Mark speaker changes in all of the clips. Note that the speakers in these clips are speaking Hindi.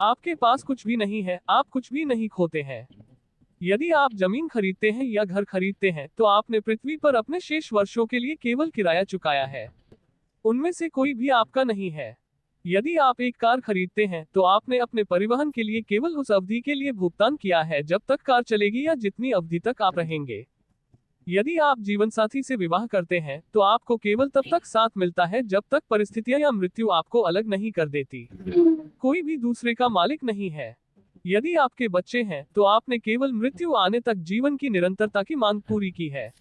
Speaker 1: आपके पास कुछ भी नहीं है, आप कुछ भी नहीं खोते हैं। यदि आप जमीन खरीदते हैं या घर खरीदते हैं तो आपने पृथ्वी पर अपने शेष वर्षों के लिए केवल किराया चुकाया है। उनमें से कोई भी आपका नहीं है। यदि आप एक कार खरीदते हैं तो आपने अपने परिवहन के लिए केवल उस अवधि के लिए भुगतान किया है जब तक कार चलेगी या जितनी अवधि तक आप रहेंगे। यदि आप जीवन साथी से विवाह करते हैं तो आपको केवल तब तक साथ मिलता है जब तक परिस्थितियां या मृत्यु आपको अलग नहीं कर देती। कोई भी दूसरे का मालिक नहीं है। यदि आपके बच्चे हैं तो आपने केवल मृत्यु आने तक जीवन की निरंतरता की मांग पूरी की है।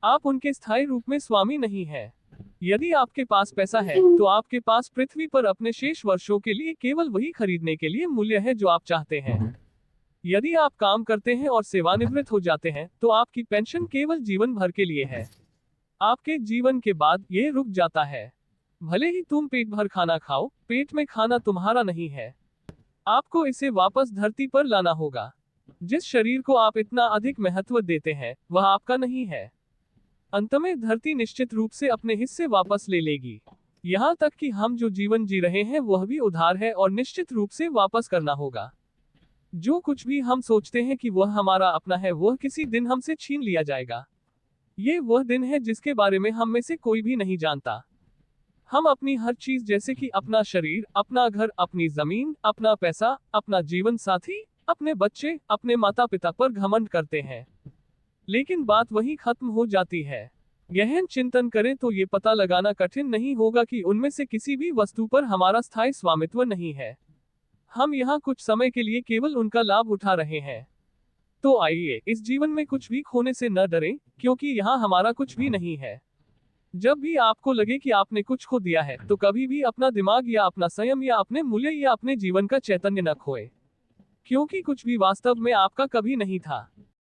Speaker 1: आप उनके स्थायी रूप में स्वामी नहीं है। यदि आपके पास पैसा है तो आपके पास पृथ्वी पर अपने शेष वर्षों के लिए केवल वही खरीदने के लिए मूल्य है जो आप चाहते हैं। यदि आप काम करते हैं और सेवानिवृत्त हो जाते हैं तो आपकी पेंशन केवल जीवन भर के लिए है। आपके जीवन के बाद ये रुक जाता है। भले ही तुम पेट भर खाना खाओ, पेट में खाना तुम्हारा नहीं है। आपको इसे वापस धरती पर लाना होगा। जिस शरीर को आप इतना अधिक महत्व देते हैं वह आपका नहीं है। अंत में धरती निश्चित रूप से अपने हिस्से वापस ले लेगी। यहाँ तक कि हम जो जीवन जी रहे हैं वह भी उधार है और निश्चित रूप से वापस करना होगा। जो कुछ भी हम सोचते हैं कि वह हमारा अपना है वह किसी दिन हमसे छीन लिया जाएगा। ये वह दिन है जिसके बारे में हम में से कोई भी नहीं जानता। हम अपनी हर चीज जैसे कि अपना शरीर, अपना घर, अपनी जमीन, अपना पैसा, अपना जीवन साथी, अपने बच्चे, अपने माता पिता पर घमंड करते हैं। लेकिन बात वही खत्म हो जाती है। गहन चिंतन करें तो ये पता लगाना कठिन नहीं होगा कि उनमें से किसी भी वस्तु पर हमारा स्थायी स्वामित्व नहीं है। हम यहाँ कुछ समय के लिए केवल उनका लाभ उठा रहे हैं। तो आइए इस जीवन में कुछ भी खोने से न डरें, क्योंकि यहाँ हमारा कुछ भी नहीं है। जब भी आपको लगे कि आपने कुछ खो दिया है तो कभी भी अपना दिमाग या अपना संयम या अपने मूल्य या अपने जीवन का चैतन्य न खोए, क्योंकि कुछ भी वास्तव में आपका कभी नहीं था।